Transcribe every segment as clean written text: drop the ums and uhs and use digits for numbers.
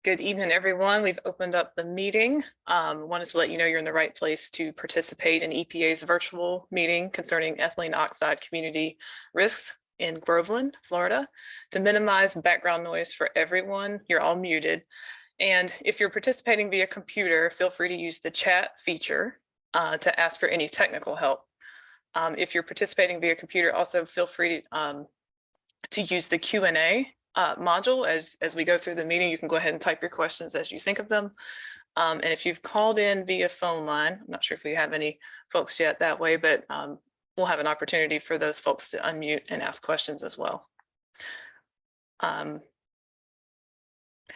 Good evening, everyone. We've opened up the meeting. Wanted to let you know you're in the right place to participate in EPA's virtual meeting concerning ethylene oxide community risks in Groveland, Florida. To minimize background noise for everyone, you're all muted. And if you're participating via computer, feel free to use the chat feature to ask for any technical help. If you're participating via computer, also feel free to use the Q&A module as we go through the meeting. You can go ahead and type your questions as you think of them. And if you've called in via phone line, I'm not sure if we have any folks yet that way, but we'll have an opportunity for those folks to unmute and ask questions as well.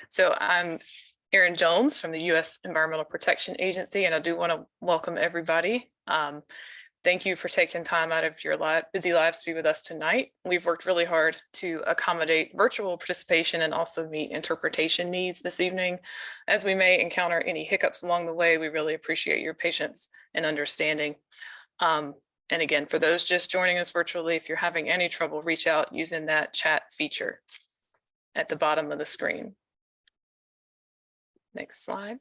So I'm Erin Jones from the U.S. Environmental Protection Agency, and I do want to welcome everybody. Thank you for taking time out of your busy lives to be with us tonight. We've worked really hard to accommodate virtual participation and also meet interpretation needs this evening. As we may encounter any hiccups along the way, we really appreciate your patience and understanding. And again, for those just joining us virtually, if you're having any trouble, reach out using that chat feature at the bottom of the screen. Next slide.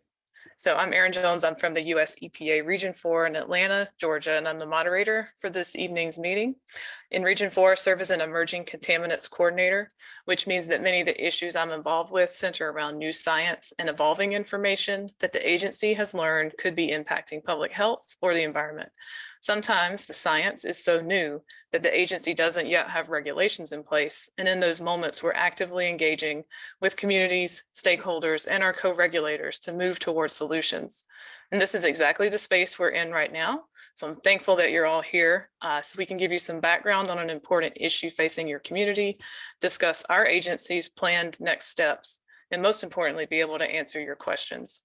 So I'm Erin Jones. I'm from the US EPA Region 4 in Atlanta, Georgia, and I'm the moderator for this evening's meeting. In Region 4, I serve as an emerging contaminants coordinator, which means that many of the issues I'm involved with center around new science and evolving information that the agency has learned could be impacting public health or the environment. Sometimes the science is so new that the agency doesn't yet have regulations in place. And in those moments, we're actively engaging with communities, stakeholders, and our co-regulators to move towards solutions. And this is exactly the space we're in right now. So I'm thankful that you're all here so we can give you some background on an important issue facing your community, discuss our agency's planned next steps, and most importantly, be able to answer your questions.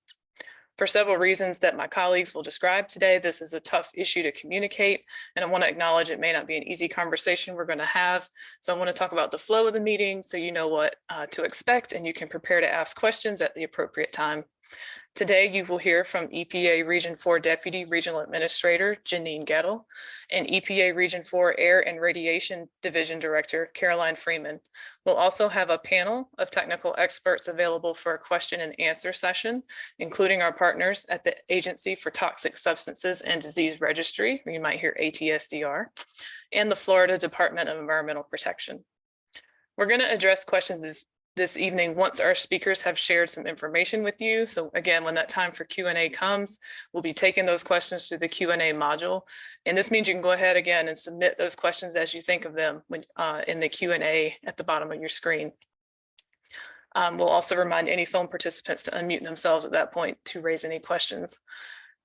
For several reasons that my colleagues will describe today, this is a tough issue to communicate, and I want to acknowledge it may not be an easy conversation we're going to have. So I want to talk about the flow of the meeting so you know what to expect and you can prepare to ask questions at the appropriate time. Today, you will hear from EPA Region 4 Deputy Regional Administrator Janine Gettle and EPA Region 4 Air and Radiation Division Director Caroline Freeman. We'll also have a panel of technical experts available for a question and answer session, including our partners at the Agency for Toxic Substances and Disease Registry, or you might hear ATSDR, and the Florida Department of Environmental Protection. We're going to address questions this evening once our speakers have shared some information with you. So again, when that time for Q&A comes, we'll be taking those questions through the Q&A module. And this means you can go ahead again and submit those questions as you think of them when, in the Q&A at the bottom of your screen. We'll also remind any phone participants to unmute themselves at that point to raise any questions.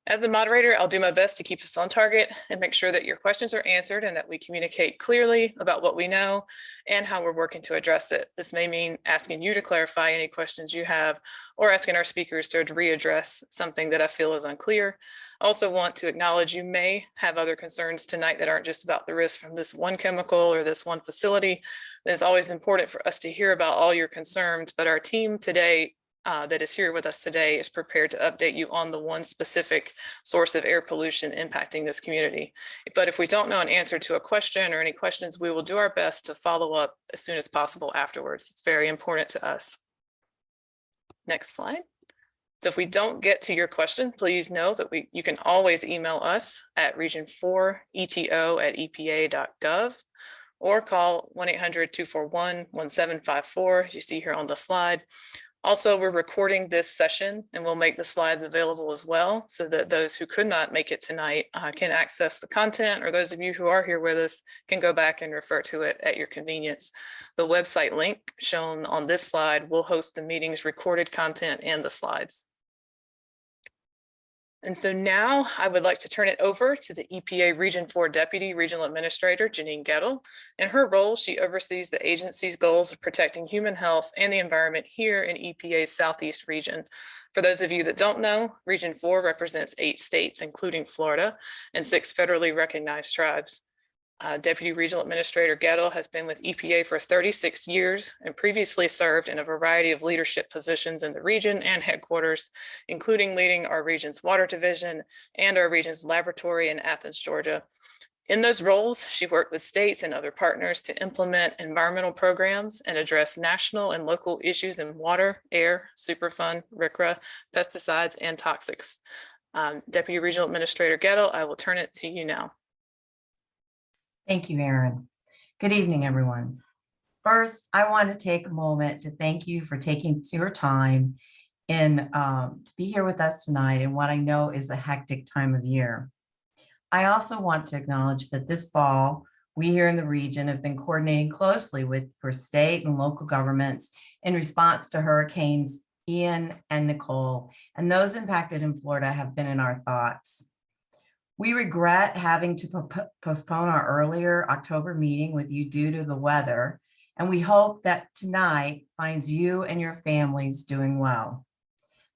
As a moderator, I'll do my best to keep us on target and make sure that your questions are answered and that we communicate clearly about what we know and how we're working to address it. This may mean asking you to clarify any questions you have or asking our speakers to readdress something that I feel is unclear. I also want to acknowledge you may have other concerns tonight that aren't just about the risk from this one chemical or this one facility. It's always important for us to hear about all your concerns, but our team today that is here with us today is prepared to update you on the one specific source of air pollution impacting this community. But if we don't know an answer to a question or any questions, we will do our best to follow up as soon as possible afterwards. It's very important to us. Next slide. So if we don't get to your question, please know that you can always email us at region4eto@epa.gov or call 1-800-241-1754, as you see here on the slide. Also, we're recording this session and we'll make the slides available as well so that those who could not make it tonight can access the content, or those of you who are here with us can go back and refer to it at your convenience. The website link shown on this slide will host the meeting's recorded content and the slides. And so now I would like to turn it over to the EPA Region 4 Deputy Regional Administrator, Janine Gettle. In her role, she oversees the agency's goals of protecting human health and the environment here in EPA's Southeast region. For those of you that don't know, Region 4 represents 8 states, including Florida, and 6 federally recognized tribes. Deputy Regional Administrator Gettle has been with EPA for 36 years and previously served in a variety of leadership positions in the region and headquarters, including leading our region's water division and our region's laboratory in Athens, Georgia. In those roles, she worked with states and other partners to implement environmental programs and address national and local issues in water, air, Superfund, RCRA, pesticides, and toxics. Deputy Regional Administrator Gettle, I will turn it to you now. Thank you, Erin. Good evening, everyone. First, I want to take a moment to thank you for taking your time to be here with us tonight in what I know is a hectic time of year. I also want to acknowledge that this fall, we here in the region have been coordinating closely for state and local governments in response to Hurricanes Ian and Nicole, and those impacted in Florida have been in our thoughts. We regret having to postpone our earlier October meeting with you due to the weather, and we hope that tonight finds you and your families doing well.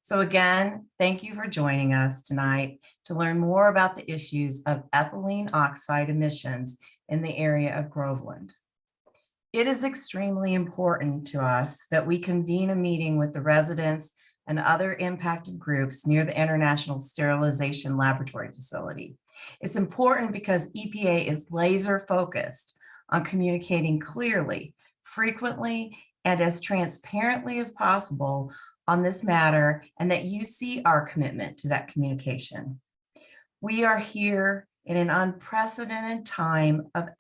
So again, thank you for joining us tonight to learn more about the issues of ethylene oxide emissions in the area of Groveland. It is extremely important to us that we convene a meeting with the residents and other impacted groups near the International Sterilization Laboratory facility. It's important because EPA is laser focused on communicating clearly, frequently, and as transparently as possible on this matter, and that you see our commitment to that communication. We are here in an unprecedented time of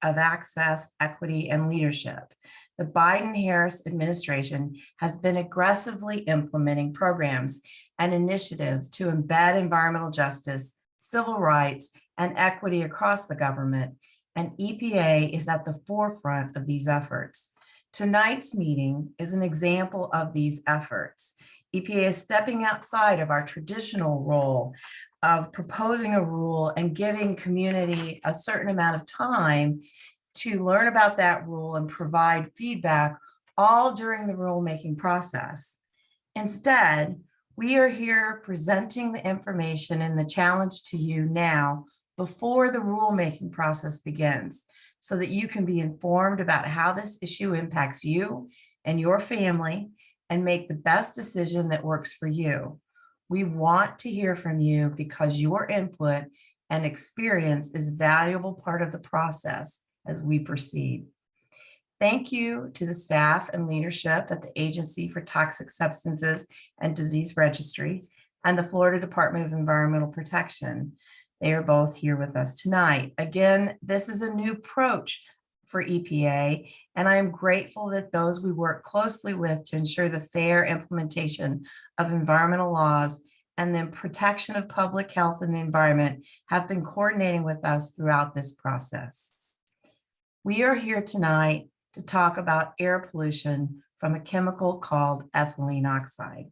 access, equity, and leadership. The Biden-Harris administration has been aggressively implementing programs and initiatives to embed environmental justice, civil rights, and equity across the government, and EPA is at the forefront of these efforts. Tonight's meeting is an example of these efforts. EPA is stepping outside of our traditional role of proposing a rule and giving community a certain amount of time to learn about that rule and provide feedback all during the rulemaking process. Instead, we are here presenting the information and the challenge to you now before the rulemaking process begins, so that you can be informed about how this issue impacts you and your family and make the best decision that works for you. We want to hear from you because your input and experience is a valuable part of the process as we proceed. Thank you to the staff and leadership at the Agency for Toxic Substances and Disease Registry and the Florida Department of Environmental Protection. They are both here with us tonight. Again, this is a new approach for EPA, and I am grateful that those we work closely with to ensure the fair implementation of environmental laws and the protection of public health and the environment have been coordinating with us throughout this process. We are here tonight to talk about air pollution from a chemical called ethylene oxide.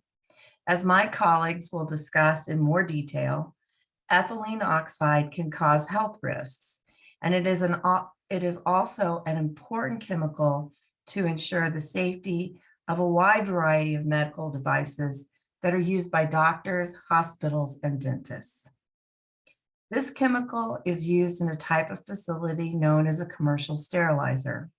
As my colleagues will discuss in more detail, ethylene oxide can cause health risks, and it is also an important chemical to ensure the safety of a wide variety of medical devices that are used by doctors, hospitals, and dentists. This chemical is used in a type of facility known as a commercial sterilizer.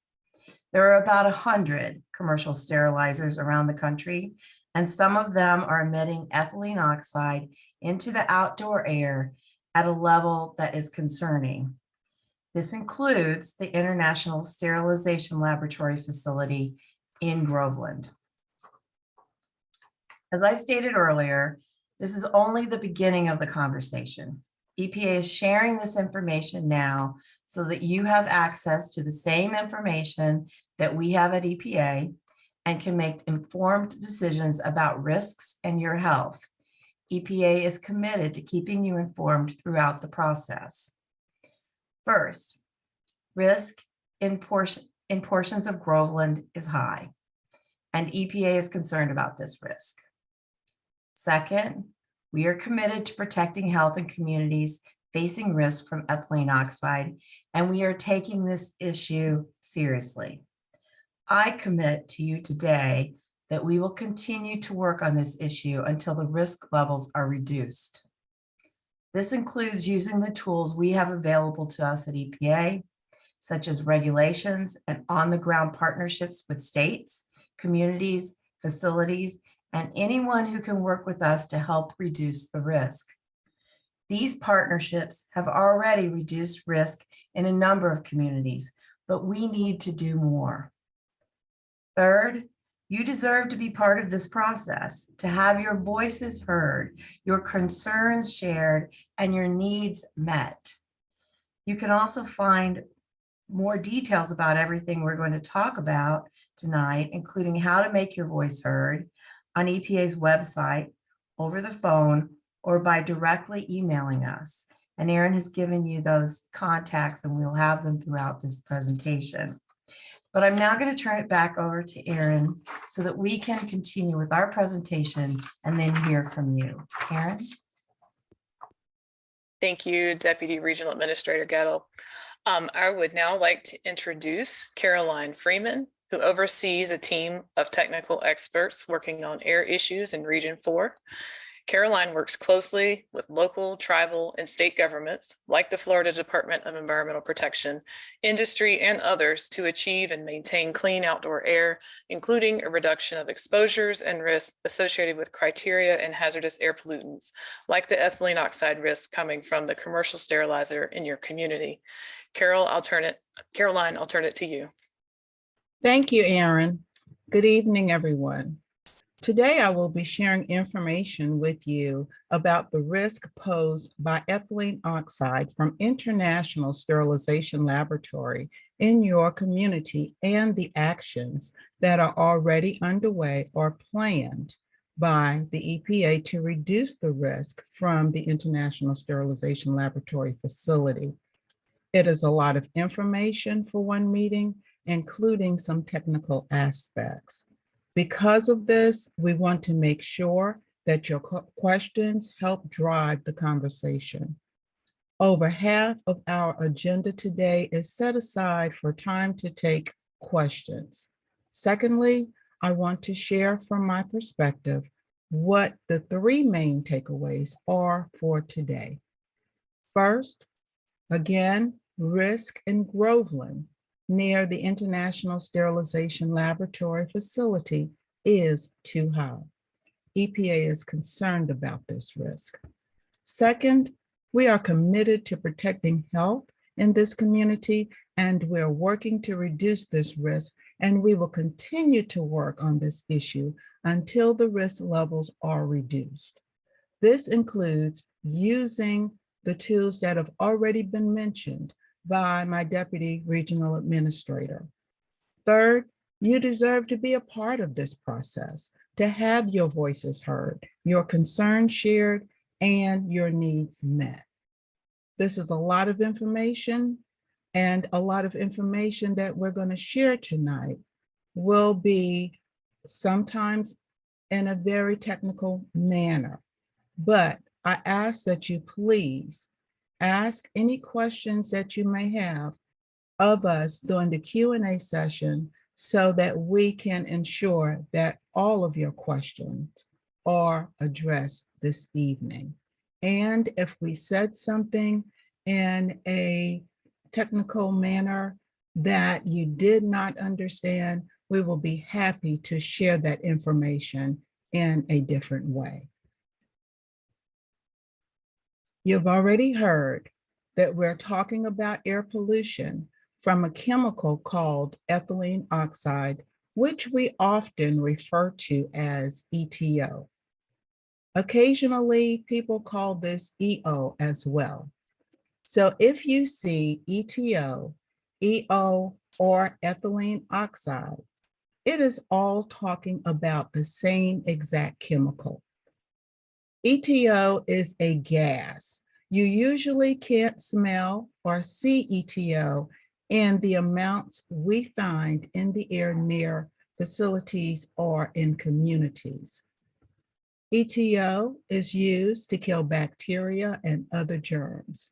There are about 100 commercial sterilizers around the country, and some of them are emitting ethylene oxide into the outdoor air at a level that is concerning. This includes the International Sterilization Laboratory facility in Groveland. As I stated earlier, this is only the beginning of the conversation. EPA is sharing this information now so that you have access to the same information that we have at EPA and can make informed decisions about risks and your health. EPA is committed to keeping you informed throughout the process. First, risk in portions of Groveland is high, and EPA is concerned about this risk. Second, we are committed to protecting health and communities facing risk from ethylene oxide, and we are taking this issue seriously. I commit to you today that we will continue to work on this issue until the risk levels are reduced. This includes using the tools we have available to us at EPA, such as regulations and on-the-ground partnerships with states, communities, facilities, and anyone who can work with us to help reduce the risk. These partnerships have already reduced risk in a number of communities, but we need to do more. Third, you deserve to be part of this process, to have your voices heard, your concerns shared, and your needs met. You can also find more details about everything we're going to talk about tonight, including how to make your voice heard, on EPA's website, over the phone, or by directly emailing us. And Erin has given you those contacts, and we'll have them throughout this presentation. But I'm now going to turn it back over to Erin so that we can continue with our presentation and then hear from you. Erin? Thank you, Deputy Regional Administrator Gettle. I would now like to introduce Caroline Freeman, who oversees a team of technical experts working on air issues in Region 4. Caroline works closely with local, tribal, and state governments, like the Florida Department of Environmental Protection, industry, and others to achieve and maintain clean outdoor air, including a reduction of exposures and risks associated with criteria and hazardous air pollutants, like the ethylene oxide risk coming from the commercial sterilizer in your community. Caroline, I'll turn it to you. Thank you, Erin. Good evening, everyone. Today, I will be sharing information with you about the risk posed by ethylene oxide from International Sterilization Laboratory in your community and the actions that are already underway or planned by the EPA to reduce the risk from the International Sterilization Laboratory facility. It is a lot of information for one meeting, including some technical aspects. Because of this, we want to make sure that your questions help drive the conversation. Over half of our agenda today is set aside for time to take questions. Secondly, I want to share from my perspective what the three main takeaways are for today. First, again, risk in Groveland, near the International Sterilization Laboratory facility, is too high. EPA is concerned about this risk. Second, we are committed to protecting health in this community, and we're working to reduce this risk, and we will continue to work on this issue until the risk levels are reduced. This includes using the tools that have already been mentioned by my Deputy Regional Administrator. Third, you deserve to be a part of this process, to have your voices heard, your concerns shared, and your needs met. This is a lot of information, and a lot of information that we're going to share tonight will be sometimes in a very technical manner. But I ask that you please ask any questions that you may have of us during the Q&A session so that we can ensure that all of your questions are addressed this evening. And if we said something in a technical manner that you did not understand, we will be happy to share that information in a different way. You've already heard that we're talking about air pollution from a chemical called ethylene oxide, which we often refer to as EtO. Occasionally, people call this EO as well. So if you see EtO, EO, or ethylene oxide, it is all talking about the same exact chemical. EtO is a gas. You usually can't smell or see EtO in the amounts we find in the air near facilities or in communities. EtO is used to kill bacteria and other germs.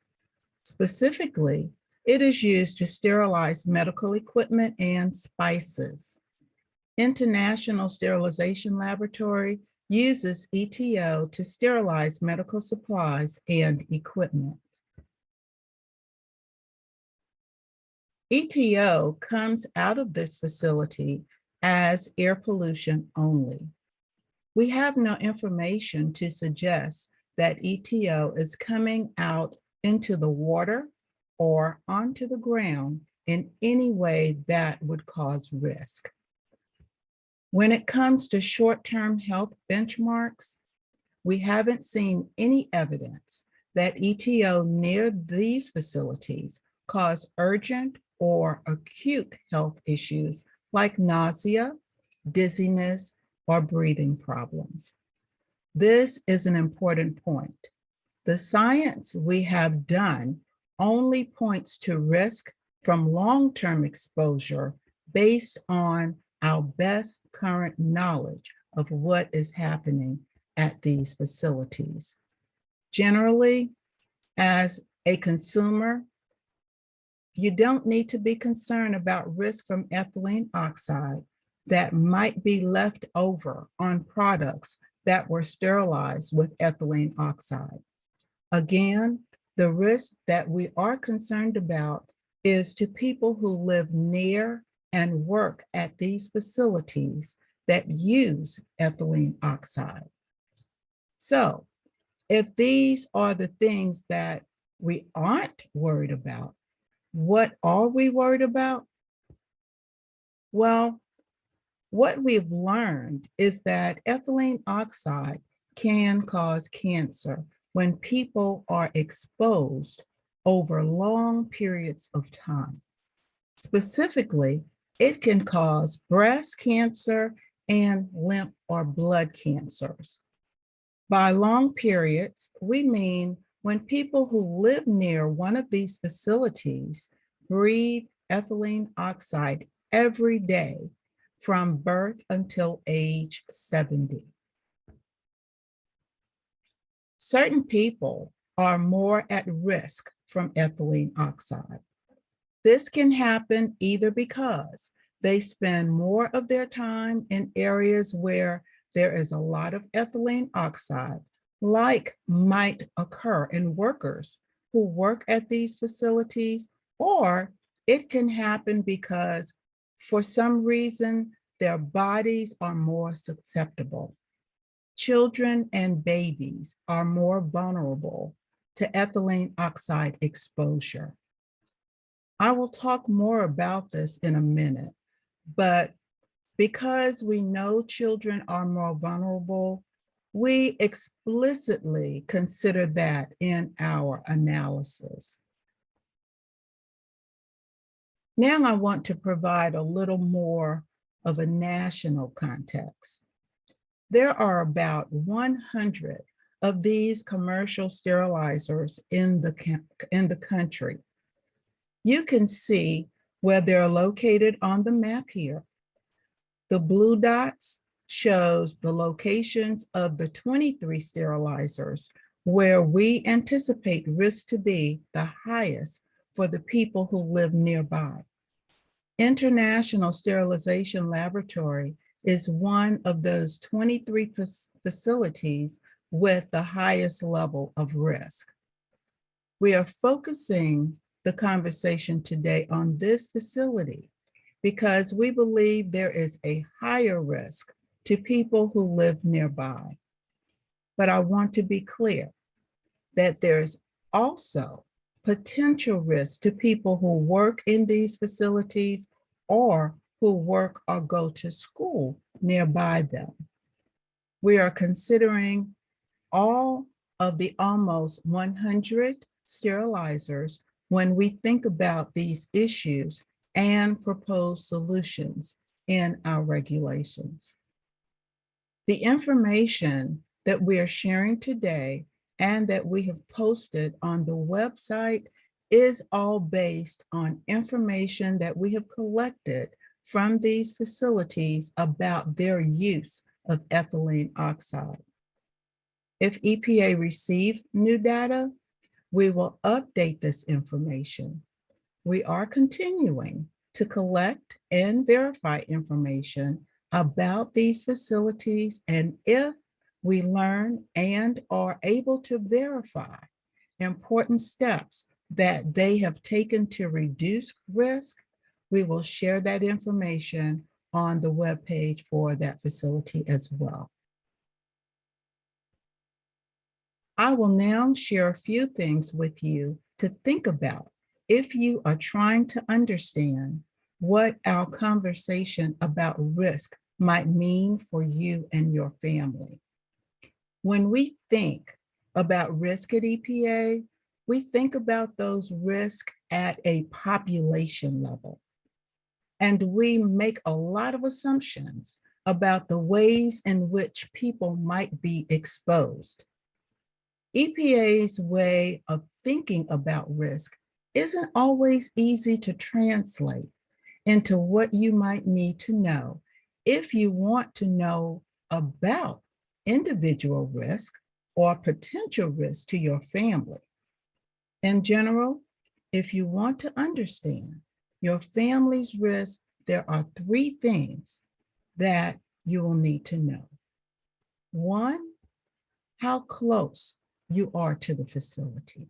Specifically, it is used to sterilize medical equipment and spices. International Sterilization Laboratory uses EtO to sterilize medical supplies and equipment. EtO comes out of this facility as air pollution only. We have no information to suggest that EtO is coming out into the water or onto the ground in any way that would cause risk. When it comes to short-term health benchmarks, we haven't seen any evidence that EtO near these facilities cause urgent or acute health issues like nausea, dizziness, or breathing problems. This is an important point. The science we have done only points to risk from long-term exposure based on our best current knowledge of what is happening at these facilities. Generally, as a consumer, you don't need to be concerned about risk from ethylene oxide that might be left over on products that were sterilized with ethylene oxide. Again, the risk that we are concerned about is to people who live near and work at these facilities that use ethylene oxide. So if these are the things that we aren't worried about, what are we worried about? Well, what we've learned is that ethylene oxide can cause cancer when people are exposed over long periods of time. Specifically, it can cause breast cancer and lymph or blood cancers. By long periods, we mean when people who live near one of these facilities breathe ethylene oxide every day from birth until age 70. Certain people are more at risk from ethylene oxide. This can happen either because they spend more of their time in areas where there is a lot of ethylene oxide, like might occur in workers who work at these facilities, or it can happen because for some reason their bodies are more susceptible. Children and babies are more vulnerable to ethylene oxide exposure. I will talk more about this in a minute, but because we know children are more vulnerable, we explicitly consider that in our analysis. Now I want to provide a little more of a national context. There are about 100 of these commercial sterilizers in the country. You can see where they're located on the map here. The blue dots shows the locations of the 23 sterilizers where we anticipate risk to be the highest for the people who live nearby. International Sterilization Laboratory is one of those 23 facilities with the highest level of risk. We are focusing the conversation today on this facility because we believe there is a higher risk to people who live nearby. But I want to be clear that there's also potential risk to people who work in these facilities or who work or go to school nearby them. We are considering all of the almost 100 sterilizers when we think about these issues and propose solutions in our regulations. The information that we are sharing today and that we have posted on the website is all based on information that we have collected from these facilities about their use of ethylene oxide. If EPA receives new data, we will update this information. We are continuing to collect and verify information about these facilities, and if we learn and are able to verify important steps that they have taken to reduce risk, we will share that information on the webpage for that facility as well. I will now share a few things with you to think about if you are trying to understand what our conversation about risk might mean for you and your family. When we think about risk at EPA, we think about those risks at a population level. And we make a lot of assumptions about the ways in which people might be exposed. EPA's way of thinking about risk isn't always easy to translate into what you might need to know if you want to know about individual risk or potential risk to your family. In general, if you want to understand your family's risk, there are three things that you will need to know. One, how close you are to the facility.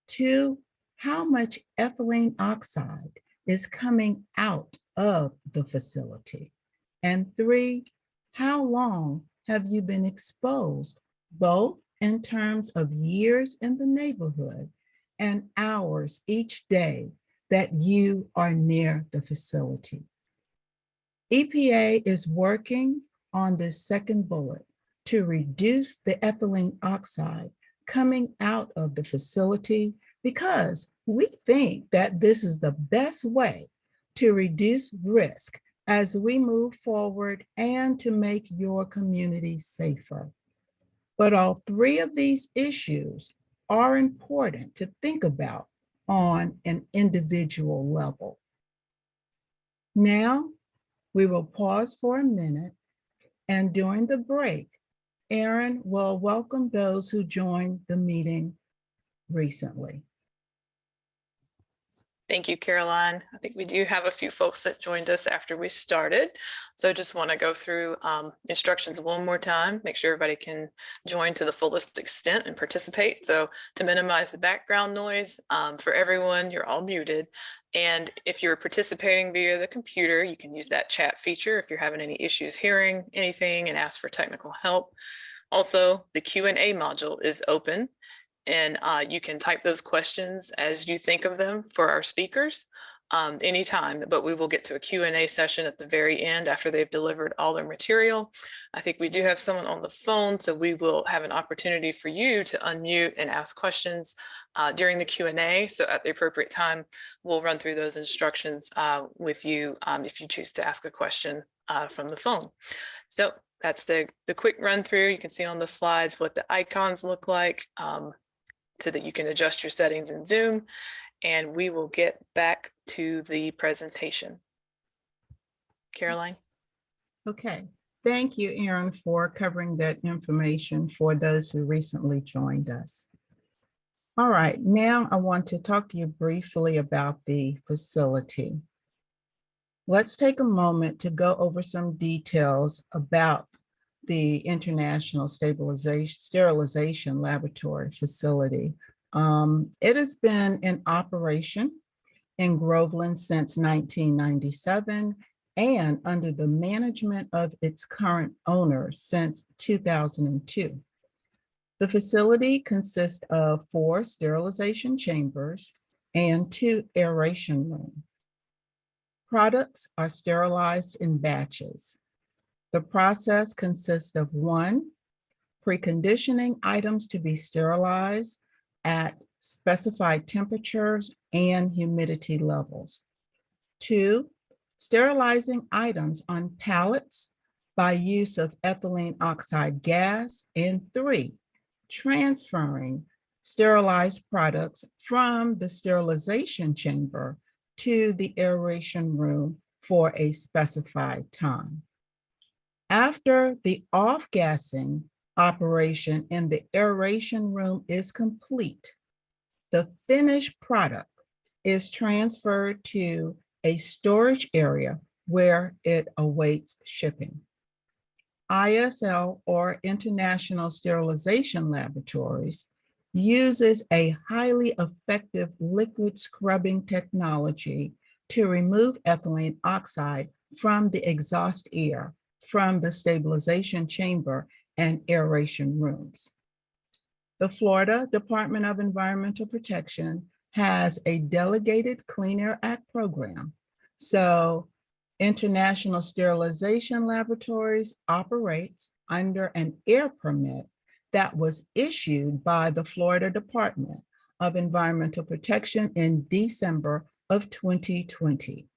Two, how much ethylene oxide is coming out of the facility. And three, how long have you been exposed, both in terms of years in the neighborhood and hours each day that you are near the facility. EPA is working on this second bullet to reduce the ethylene oxide coming out of the facility because we think that this is the best way to reduce risk as we move forward and to make your community safer. But all three of these issues are important to think about on an individual level. Now, we will pause for a minute, and during the break, Aaron will welcome those who joined the meeting recently. Thank you, Caroline. I think we do have a few folks that joined us after we started. So I just want to go through instructions one more time, make sure everybody can join to the fullest extent and participate. So to minimize the background noise for everyone, you're all muted. And if you're participating via the computer, you can use that chat feature if you're having any issues hearing anything and ask for technical help. Also, the Q&A module is open. And you can type those questions as you think of them for our speakers anytime, but we will get to a Q&A session at the very end after they've delivered all their material. I think we do have someone on the phone, so we will have an opportunity for you to unmute and ask questions during the Q&A. So at the appropriate time, we'll run through those instructions with you if you choose to ask a question from the phone. So that's the quick run through. You can see on the slides what the icons look like. So that you can adjust your settings in Zoom, and we will get back to the presentation. Caroline? Okay, thank you, Aaron, for covering that information for those who recently joined us. All right, now I want to talk to you briefly about the facility. Let's take a moment to go over some details about the International Sterilization Laboratory facility. It has been in operation in Groveland since 1997 and under the management of its current owner since 2002. The facility consists of 4 sterilization chambers and 2 aeration rooms. Products are sterilized in batches. The process consists of 1, preconditioning items to be sterilized at specified temperatures and humidity levels. 2, sterilizing items on pallets by use of ethylene oxide gas. And 3, transferring sterilized products from the sterilization chamber to the aeration room for a specified time. After the off-gassing operation in the aeration room is complete, the finished product is transferred to a storage area where it awaits shipping. ISL, or International Sterilization Laboratories, uses a highly effective liquid scrubbing technology to remove ethylene oxide from the exhaust air from the stabilization chamber and aeration rooms. The Florida Department of Environmental Protection has a delegated Clean Air Act program. So International Sterilization Laboratories operates under an air permit that was issued by the Florida Department of Environmental Protection in December of 2020.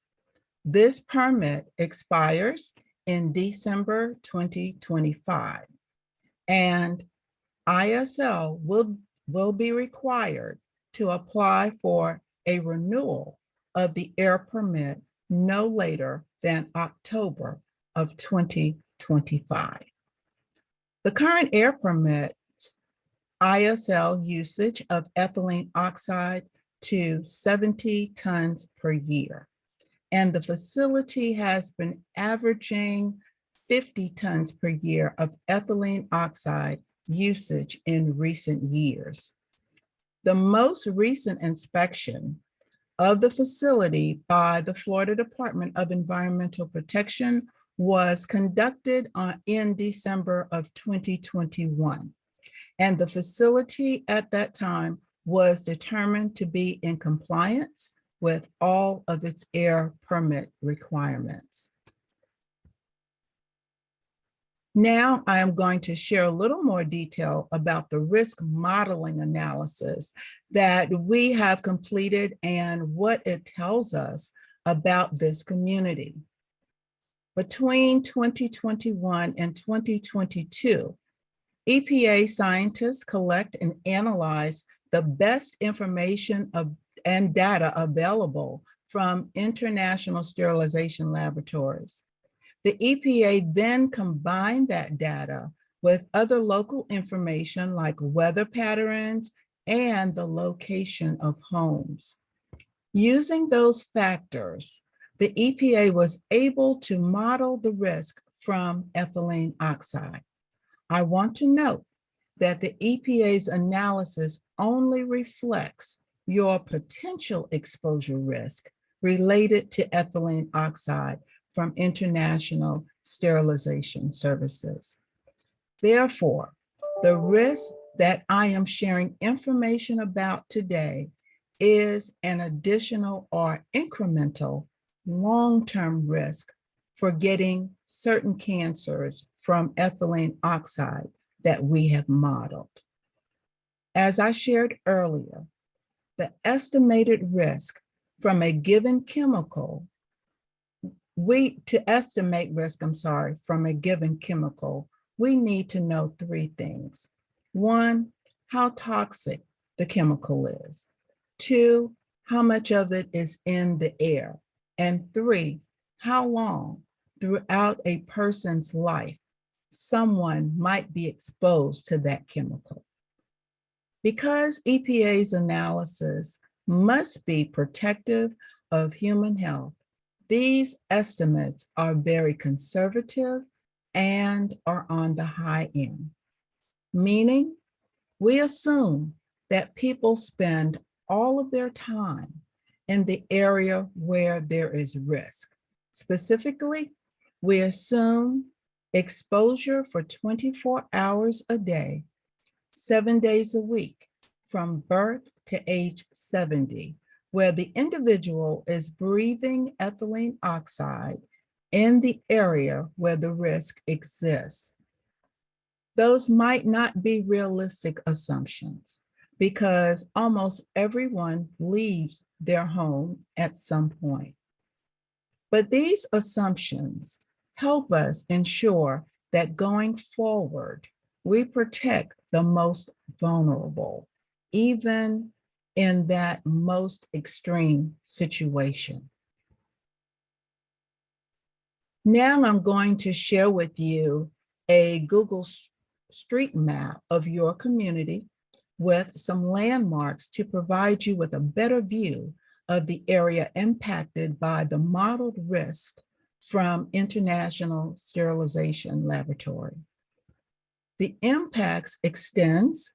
This permit expires in December 2025, and ISL will be required to apply for a renewal of the air permit no later than October of 2025. The current air permits ISL usage of ethylene oxide to 70 tons per year, and the facility has been averaging 50 tons per year of ethylene oxide usage in recent years. The most recent inspection of the facility by the Florida Department of Environmental Protection was conducted in December of 2021. And the facility at that time was determined to be in compliance with all of its air permit requirements. Now I am going to share a little more detail about the risk modeling analysis that we have completed and what it tells us about this community. Between 2021 and 2022, EPA scientists collect and analyze the best information and data available from international sterilization laboratories. The EPA then combined that data with other local information like weather patterns and the location of homes. Using those factors, the EPA was able to model the risk from ethylene oxide. I want to note that the EPA's analysis only reflects your potential exposure risk related to ethylene oxide from international sterilization services. Therefore, the risk that I am sharing information about today is an additional or incremental long-term risk for getting certain cancers from ethylene oxide that we have modeled. As I shared earlier, the estimated risk from a given chemical, to estimate risk, from a given chemical, we need to know three things. One, how toxic the chemical is. Two, how much of it is in the air. And three, how long throughout a person's life someone might be exposed to that chemical. Because EPA's analysis must be protective of human health, these estimates are very conservative and are on the high end, meaning we assume that people spend all of their time in the area where there is risk. Specifically, we assume exposure for 24 hours a day, 7 days a week, from birth to age 70, where the individual is breathing ethylene oxide in the area where the risk exists. Those might not be realistic assumptions because almost everyone leaves their home at some point. But these assumptions help us ensure that going forward, we protect the most vulnerable, even in that most extreme situation. Now I'm going to share with you a Google Street Map of your community with some landmarks to provide you with a better view of the area impacted by the modeled risk from International Sterilization Laboratory. The impacts extends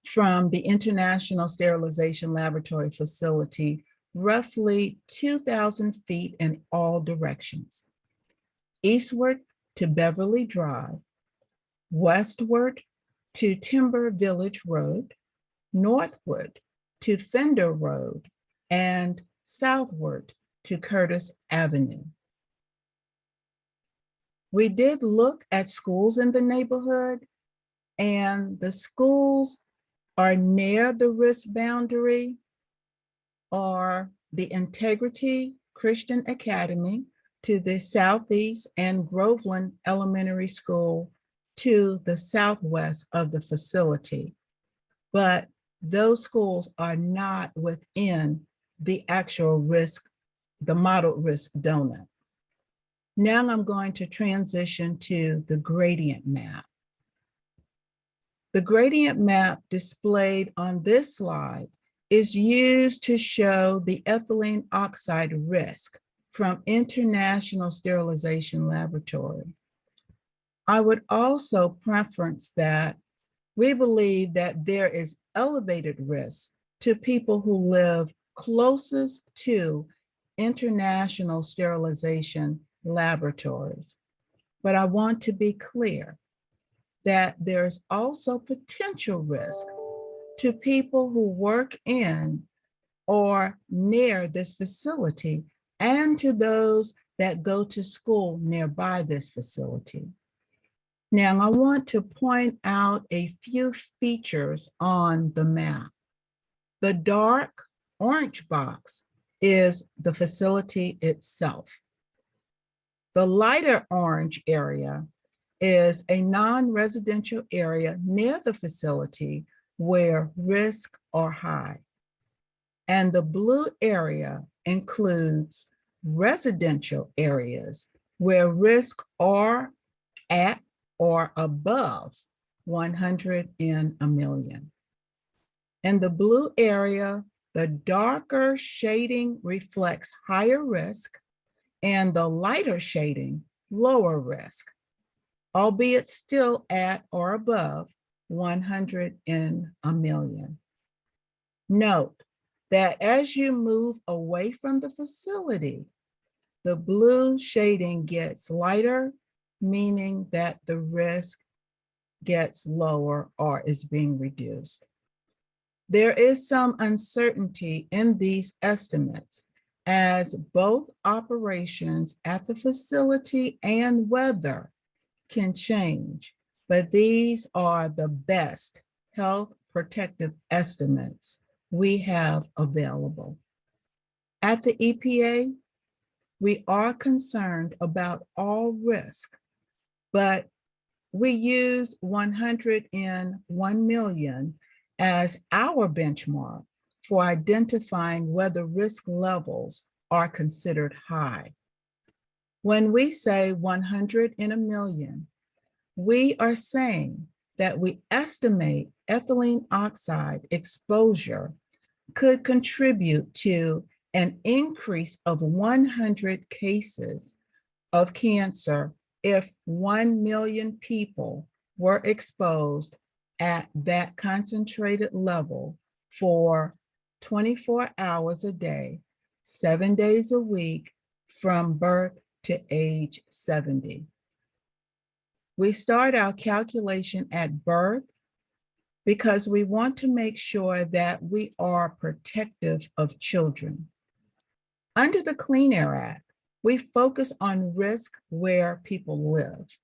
from the International Sterilization Laboratory facility roughly 2,000 feet in all directions. Eastward to Beverly Drive, westward to Timber Village Road, northward to Fender Road, and southward to Curtis Avenue. We did look at schools in the neighborhood, and the schools are near the risk boundary are the Integrity Christian Academy to the southeast and Groveland Elementary School to the southwest of the facility. But those schools are not within the actual risk, the modeled risk donut. Now I'm going to transition to the gradient map. The gradient map displayed on this slide is used to show the ethylene oxide risk from International Sterilization Laboratory. I would also preference that we believe that there is elevated risk to people who live closest to International Sterilization Laboratories. But I want to be clear that there's also potential risk to people who work in or near this facility and to those that go to school nearby this facility. Now, I want to point out a few features on the map. The dark orange box is the facility itself. The lighter orange area is a non-residential area near the facility where risks are high. And the blue area includes residential areas where risks are at or above 100 in a million. In the blue area, the darker shading reflects higher risk and the lighter shading, lower risk, albeit still at or above 100 in a million. Note that as you move away from the facility, the blue shading gets lighter, meaning that the risk gets lower or is being reduced. There is some uncertainty in these estimates as both operations at the facility and weather can change, but these are the best health protective estimates we have available. At the EPA, we are concerned about all risk, but we use 100 in 1 million as our benchmark for identifying whether risk levels are considered high. When we say 100 in a million, we are saying that we estimate ethylene oxide exposure could contribute to an increase of 100 cases of cancer if 1 million people were exposed at that concentrated level for 24 hours a day, 7 days a week, from birth to age 70. We start our calculation at birth because we want to make sure that we are protective of children. Under the Clean Air Act, we focus on risk where people live.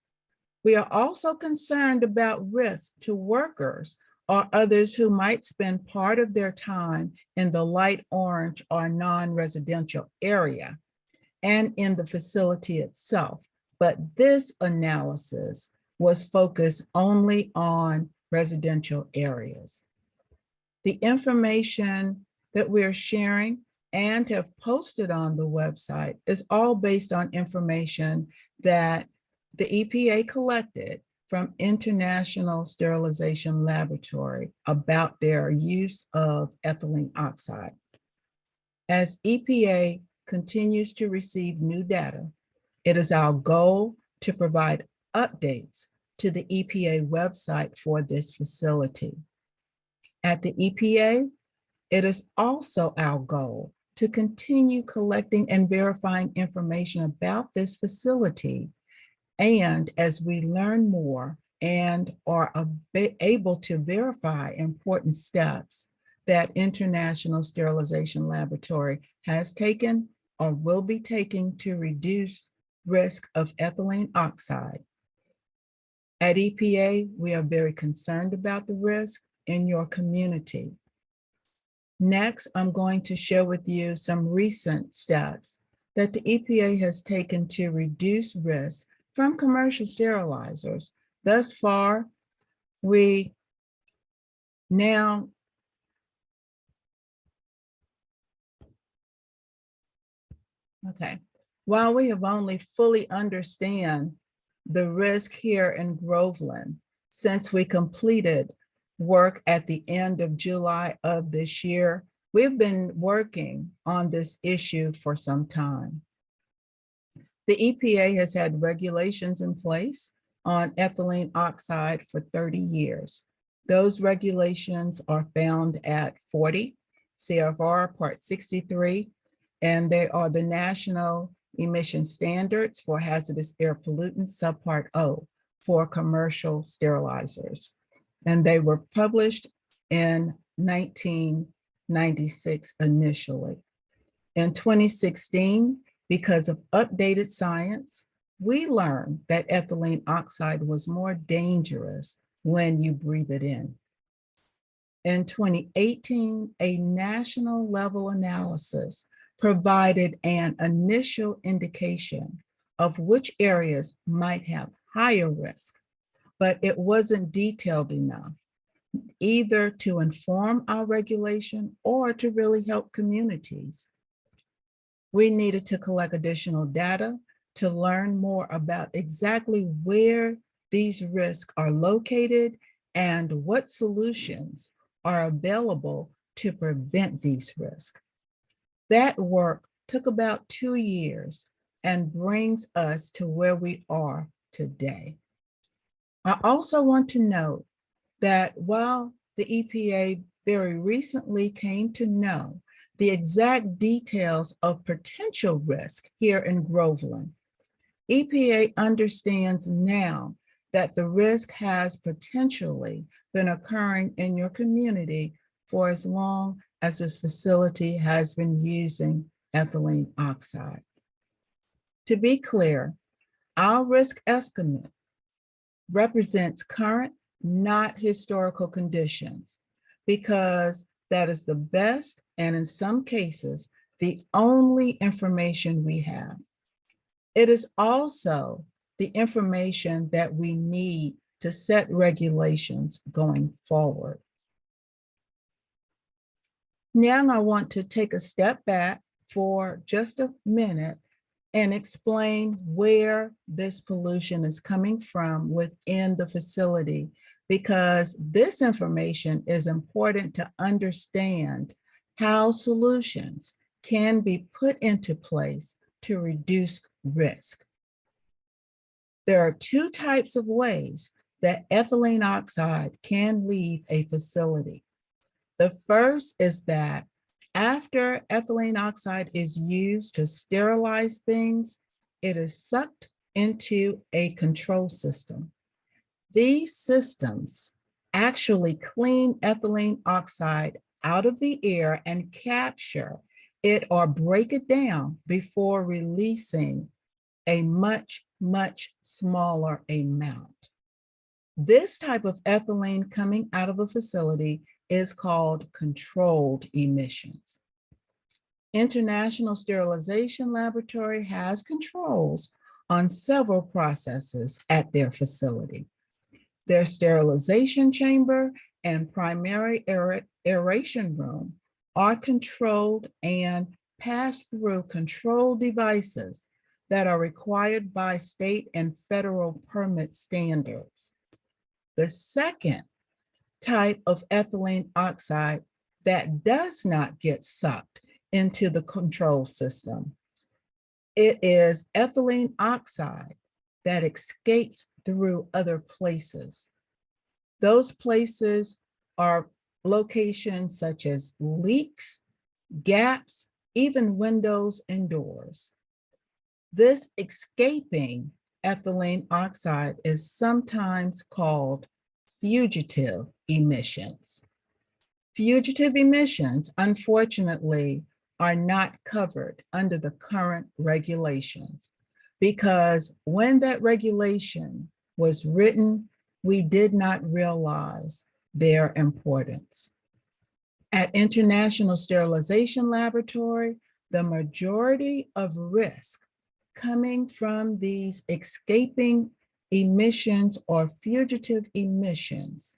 We are also concerned about risk to workers or others who might spend part of their time in the light orange or non-residential area and in the facility itself. But this analysis was focused only on residential areas. The information that we're sharing and have posted on the website is all based on information that the EPA collected from International Sterilization Laboratory about their use of ethylene oxide. As EPA continues to receive new data, it is our goal to provide updates to the EPA website for this facility. At the EPA, it is also our goal to continue collecting and verifying information about this facility. And as we learn more, and are able to verify important steps that International Sterilization Laboratory has taken or will be taking to reduce risk of ethylene oxide. At EPA, we are very concerned about the risk in your community. Next, I'm going to share with you some recent steps that the EPA has taken to reduce risk from commercial sterilizers. Thus far, we now while we have only fully understand the risk here in Groveland since we completed work at the end of July of this year, we've been working on this issue for some time. The EPA has had regulations in place on ethylene oxide for 30 years. Those regulations are found at 40 CFR Part 63, and they are the National Emission Standards for Hazardous Air Pollutants, Subpart O, for commercial sterilizers. And they were published in 1996 initially. In 2016, because of updated science, we learned that ethylene oxide was more dangerous when you breathe it in. In 2018, a national level analysis provided an initial indication of which areas might have higher risk, but it wasn't detailed enough, either to inform our regulation or to really help communities. We needed to collect additional data to learn more about exactly where these risks are located and what solutions are available to prevent these risks. That work took about 2 years and brings us to where we are today. I also want to note that while the EPA very recently came to know the exact details of potential risk here in Groveland, EPA understands now that the risk has potentially been occurring in your community for as long as this facility has been using ethylene oxide. To be clear, our risk estimate represents current, not historical conditions, because that is the best and in some cases, the only information we have. It is also the information that we need to set regulations going forward. Now I want to take a step back for just a minute and explain where this pollution is coming from within the facility, because this information is important to understand how solutions can be put into place to reduce risk. There are 2 types of ways that ethylene oxide can leave a facility. The first is that after ethylene oxide is used to sterilize things, it is sucked into a control system. These systems actually clean ethylene oxide out of the air and capture it or break it down before releasing a much, much smaller amount. This type of ethylene coming out of a facility is called controlled emissions. International Sterilization Laboratory has controls on several processes at their facility. Their sterilization chamber and primary aeration room are controlled and pass through control devices that are required by state and federal permit standards. The second type of ethylene oxide that does not get sucked into the control system, it is ethylene oxide that escapes through other places. Those places are locations such as leaks, gaps, even windows and doors. This escaping ethylene oxide is sometimes called fugitive emissions. Fugitive emissions, unfortunately, are not covered under the current regulations because when that regulation was written, we did not realize their importance. At International Sterilization Laboratory, the majority of risk coming from these escaping emissions or fugitive emissions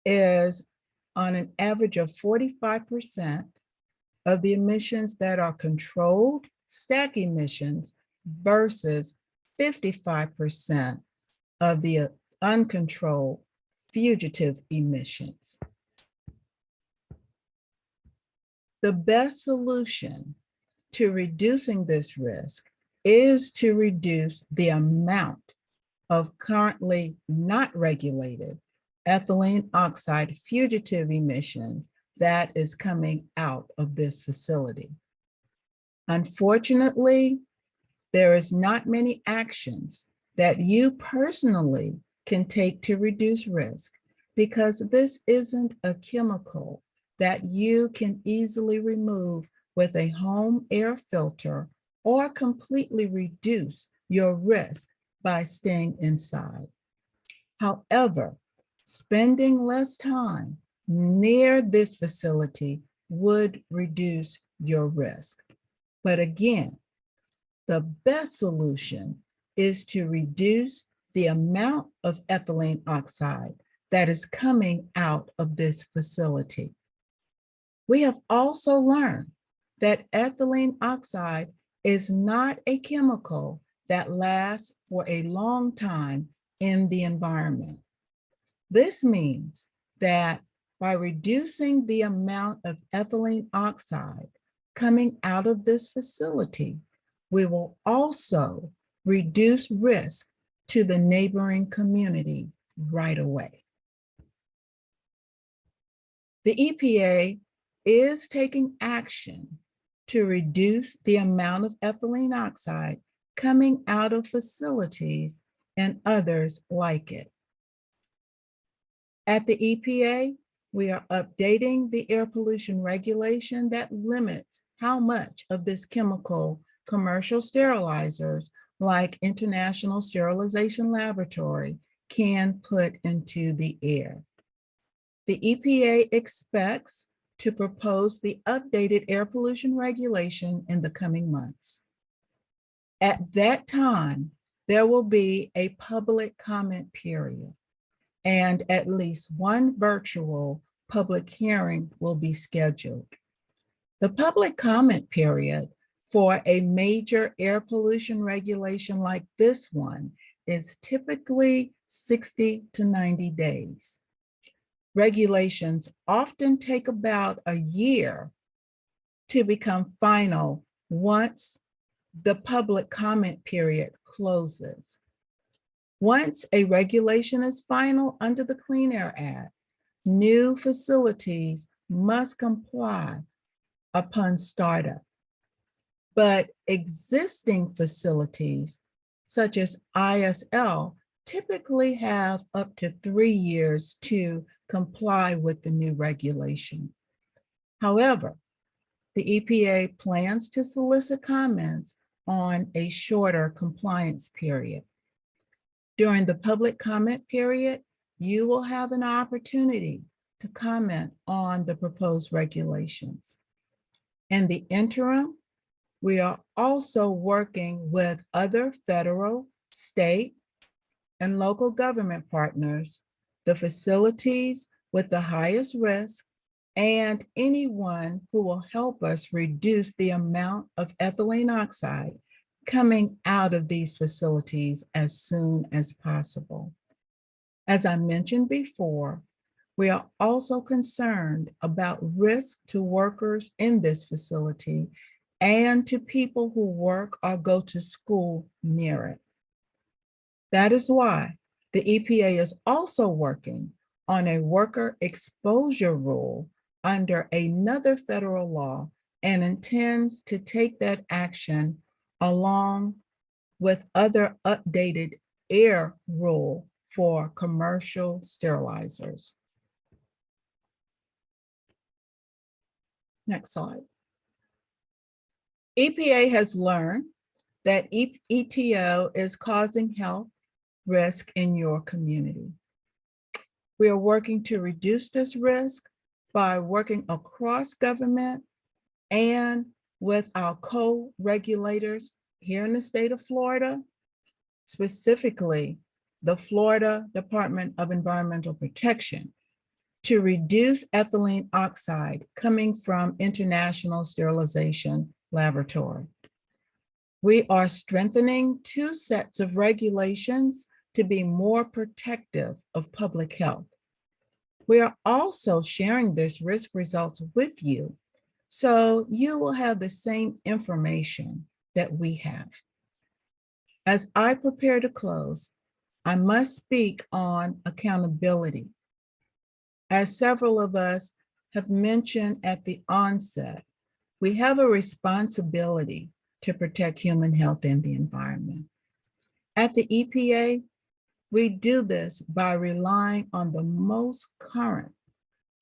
is on an average of 45% of the emissions that are controlled stack emissions versus 55% of the uncontrolled fugitive emissions. The best solution to reducing this risk is to reduce the amount of currently not regulated ethylene oxide fugitive emissions that is coming out of this facility. Unfortunately, there is not many actions that you personally can take to reduce risk because this isn't a chemical that you can easily remove with a home air filter or completely reduce your risk by staying inside. However, spending less time near this facility would reduce your risk. But again, the best solution is to reduce the amount of ethylene oxide that is coming out of this facility. We have also learned that ethylene oxide is not a chemical that lasts for a long time in the environment. This means that by reducing the amount of ethylene oxide coming out of this facility, we will also reduce risk to the neighboring community right away. The EPA is taking action to reduce the amount of ethylene oxide coming out of facilities and others like it. At the EPA, we are updating the air pollution regulation that limits how much of this chemical commercial sterilizers like International Sterilization Laboratory can put into the air. The EPA expects to propose the updated air pollution regulation in the coming months. At that time, there will be a public comment period, and at least one virtual public hearing will be scheduled. The public comment period for a major air pollution regulation like this one is typically 60 to 90 days. Regulations often take about a year to become final once the public comment period closes. Once a regulation is final under the Clean Air Act, new facilities must comply upon startup. But existing facilities, such as ISL, typically have up to 3 years to comply with the new regulation. However, the EPA plans to solicit comments on a shorter compliance period. During the public comment period, you will have an opportunity to comment on the proposed regulations. In the interim, we are also working with other federal, state, and local government partners, the facilities with the highest risk, and anyone who will help us reduce the amount of ethylene oxide coming out of these facilities as soon as possible. As I mentioned before, we are also concerned about risk to workers in this facility and to people who work or go to school near it. That is why the EPA is also working on a worker exposure rule under another federal law and intends to take that action along with other updated air rule for commercial sterilizers. Next slide. EPA has learned that EtO is causing health risk in your community. We are working to reduce this risk by working across government and with our co-regulators here in the state of Florida, specifically the Florida Department of Environmental Protection, to reduce ethylene oxide coming from International Sterilization Laboratory. We are strengthening 2 sets of regulations to be more protective of public health. We are also sharing this risk results with you, so you will have the same information that we have. As I prepare to close, I must speak on accountability. As several of us have mentioned at the onset, we have a responsibility to protect human health and the environment. At the EPA, we do this by relying on the most current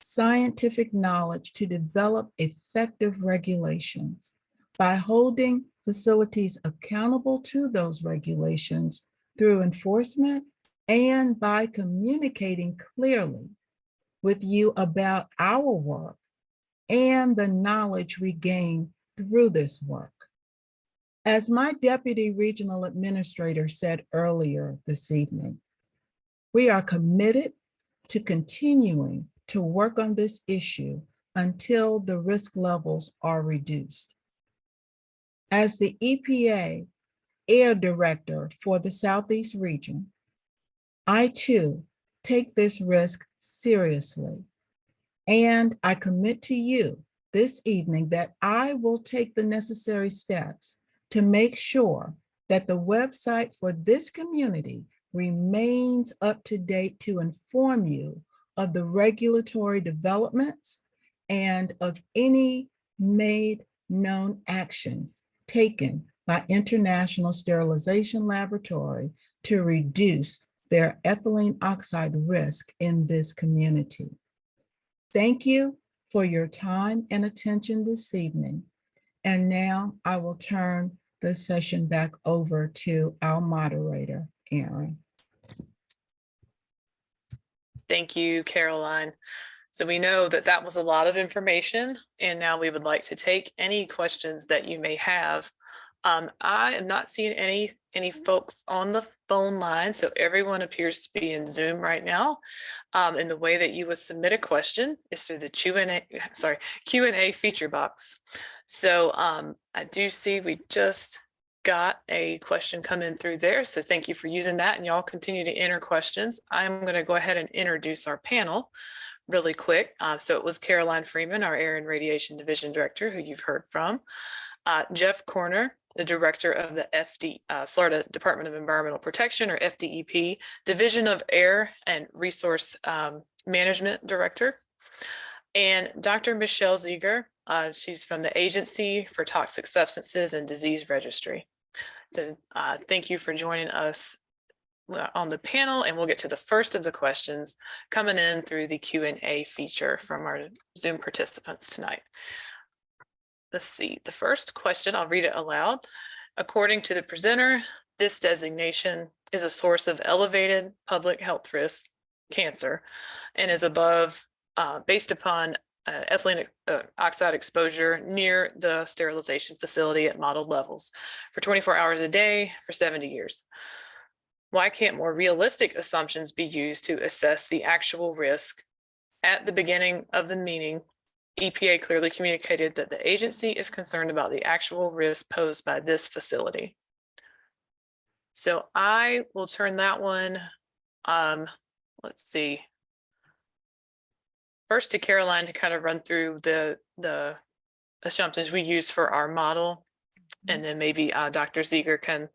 scientific knowledge to develop effective regulations, by holding facilities accountable to those regulations through enforcement, and by communicating clearly with you about our work and the knowledge we gain through this work. As my Deputy Regional Administrator said earlier this evening, we are committed to continuing to work on this issue until the risk levels are reduced. As the EPA Air Director for the Southeast region, I too take this risk seriously, and I commit to you this evening that I will take the necessary steps to make sure that the website for this community remains up to date to inform you of the regulatory developments and of any made known actions taken by International Sterilization Laboratory to reduce their ethylene oxide risk in this community. Thank you for your time and attention this evening. And now I will turn the session back over to our moderator, Erin. Thank you, Caroline. So we know that that was a lot of information, and now we would like to take any questions that you may have. I am not seeing any folks on the phone line, so everyone appears to be in Zoom right now. And the way that you would submit a question is through the Q&A feature box. So I do see we just got a question come in through there, so thank you for using that, and y'all continue to enter questions. I'm going to go ahead and introduce our panel really quick. So it was Caroline Freeman, our Air and Radiation Division Director, who you've heard from. Jeff Corner, the Director of the Florida Department of Environmental Protection, or FDEP, Division of Air and Resource Management Director. And Dr. Michelle Ziegler, she's from the Agency for Toxic Substances and Disease Registry. So thank you for joining us on the panel, and we'll get to the first of the questions coming in through the Q&A feature from our Zoom participants tonight. Let's see, the first question, I'll read it aloud. According to the presenter, this designation is a source of elevated public health risk, cancer, and is above, based upon ethylene oxide exposure near the sterilization facility at modeled levels for 24 hours a day for 70 years. Why can't more realistic assumptions be used to assess the actual risk? At the beginning of the meeting, EPA clearly communicated that the agency is concerned about the actual risk posed by this facility. So I will turn that one, let's see, first to Caroline to kind of run through the assumptions we use for our model, and then maybe Dr. Ziegler can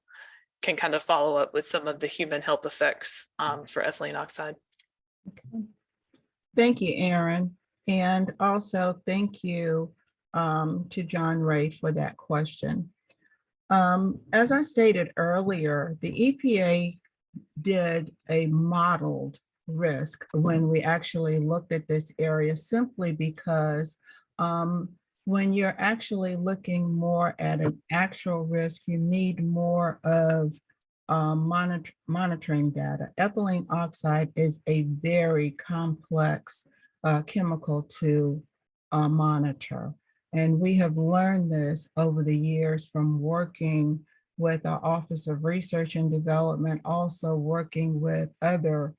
kind of follow up with some of the human health effects for ethylene oxide. Okay. Thank you, Erin. And also thank you to John Ray for that question. As I stated earlier, the EPA did a modeled risk when we actually looked at this area, simply because when you're actually looking more at an actual risk, you need more of monitoring data. Ethylene oxide is a very complex chemical to monitor. And we have learned this over the years from working with our Office of Research and Development, also working with other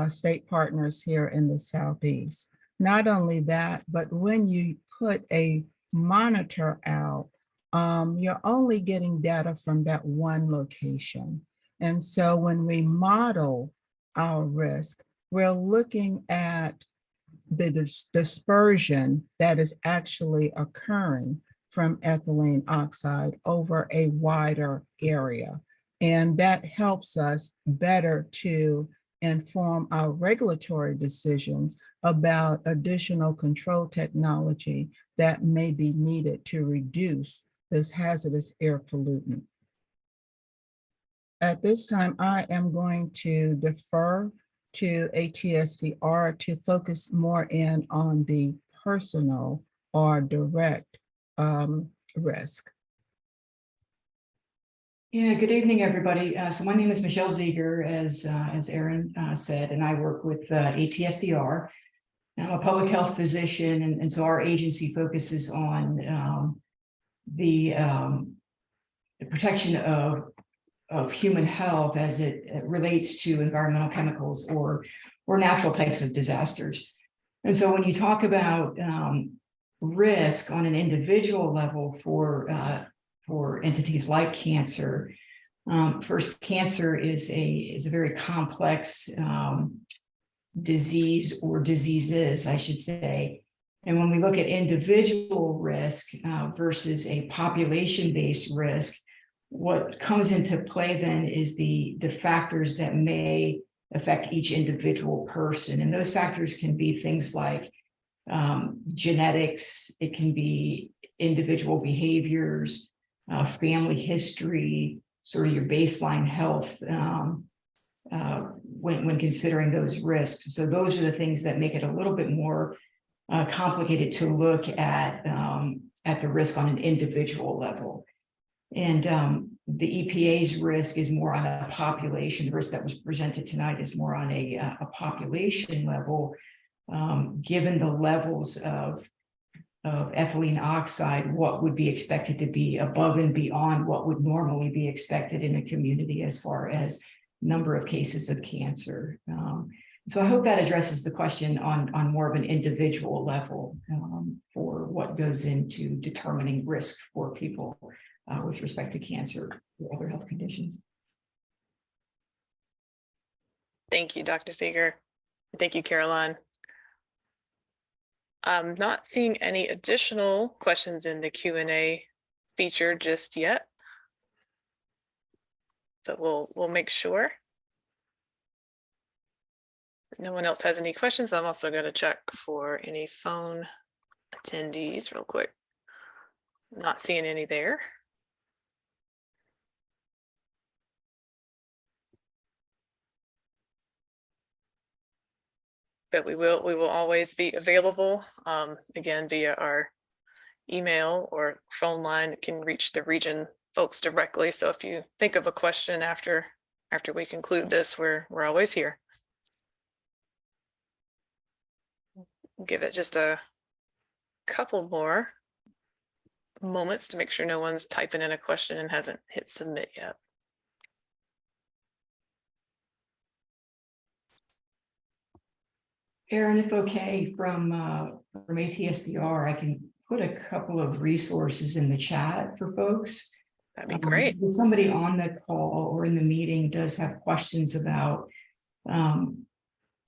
state partners here in the Southeast. Not only that, but when you put a monitor out, you're only getting data from that one location. And so when we model our risk, we're looking at the dispersion that is actually occurring from ethylene oxide over a wider area. And that helps us better to inform our regulatory decisions about additional control technology that may be needed to reduce this hazardous air pollutant. At this time, I am going to defer to ATSDR to focus more in on the personal or direct risk. Yeah, good evening, everybody. So my name is Michelle Zieger, as Aaron said, and I work with ATSDR. I'm a public health physician, and so our agency focuses on the protection of human health as it relates to environmental chemicals or natural types of disasters. And so when you talk about risk on an individual level for entities like cancer, first, cancer is a very complex disease, or diseases, I should say. And when we look at individual risk versus a population-based risk, what comes into play then is the factors that may affect each individual person. And those factors can be things like genetics, it can be individual behaviors, family history, sort of your baseline health when considering those risks. So those are the things that make it a little bit more complicated to look at the risk on an individual level. And the EPA's risk is more on a population. The risk that was presented tonight is more on a population level, given the levels of ethylene oxide, what would be expected to be above and beyond what would normally be expected in a community as far as number of cases of cancer. So I hope that addresses the question on more of an individual level for what goes into determining risk for people with respect to cancer or other health conditions. Thank you, Dr. Seeger. Thank you, Caroline. I'm not seeing any additional questions in the Q&A feature just yet, but we'll make sure. If no one else has any questions, I'm also going to check for any phone attendees real quick. Not seeing any there. But we will always be available, again, via our email or phone line. It can reach the region folks directly. So if you think of a question after we conclude this, we're always here. Give it just a couple more moments to make sure no one's typing in a question and hasn't hit submit yet. Aaron, if okay, from ATSDR, I can put a couple of resources in the chat for folks. That'd be great. If somebody on the call or in the meeting does have questions about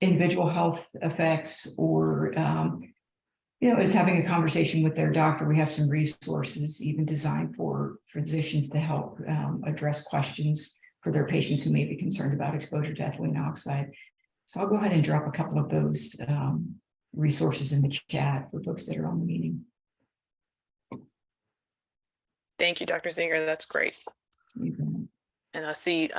individual health effects or is having a conversation with their doctor, we have some resources even designed for physicians to help address questions for their patients who may be concerned about exposure to ethylene oxide. So I'll go ahead and drop a couple of those resources in the chat for folks that are on the meeting. Thank you, Dr. Zinger. That's great. You bet. And I see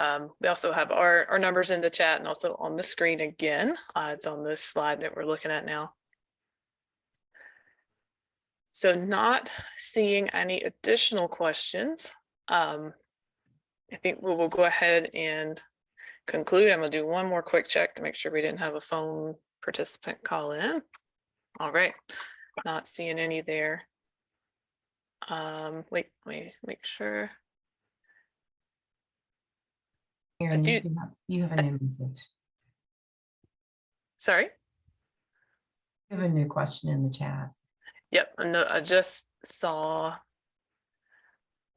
we also have our numbers in the chat and also on the screen again. It's on this slide that we're looking at now. So not seeing any additional questions. I think we will go ahead and conclude. I'm gonna do one more quick check to make sure we didn't have a phone participant call in. All right, not seeing any there. Wait, make sure. Aaron, do- you have a new message. Sorry. You have a new question in the chat. Yep, no, I just saw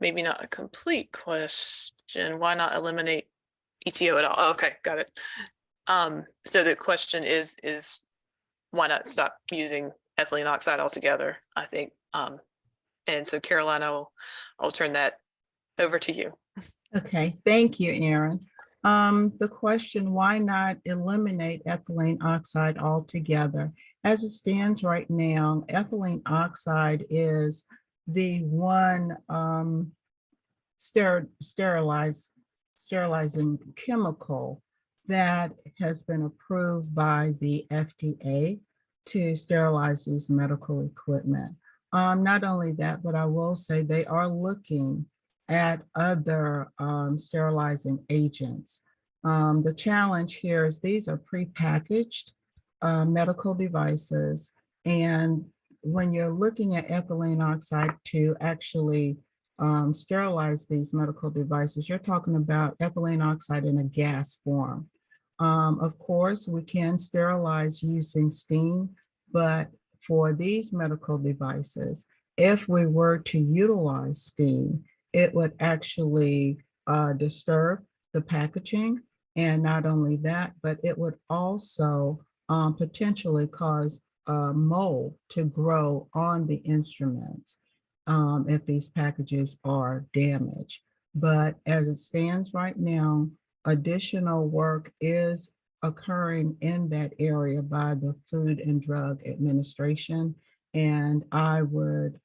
maybe not a complete question. Why not eliminate ETO at all? Oh, okay, got it. So the question is why not stop using ethylene oxide altogether? I think. And so Caroline, I'll turn that over to you. Okay, thank you, Aaron. The question, why not eliminate ethylene oxide altogether? As it stands right now, ethylene oxide is the one sterilizing chemical that has been approved by the FDA to sterilize these medical equipment. Not only that, but I will say they are looking at other sterilizing agents. The challenge here is these are prepackaged medical devices. And when you're looking at ethylene oxide to actually sterilize these medical devices, you're talking about ethylene oxide in a gas form. Of course, we can sterilize using steam, but for these medical devices, if we were to utilize steam, it would actually disturb the packaging. And not only that, but it would also potentially cause mold to grow on the instruments if these packages are damaged. But as it stands right now, additional work is occurring in that area by the Food and Drug Administration. And I would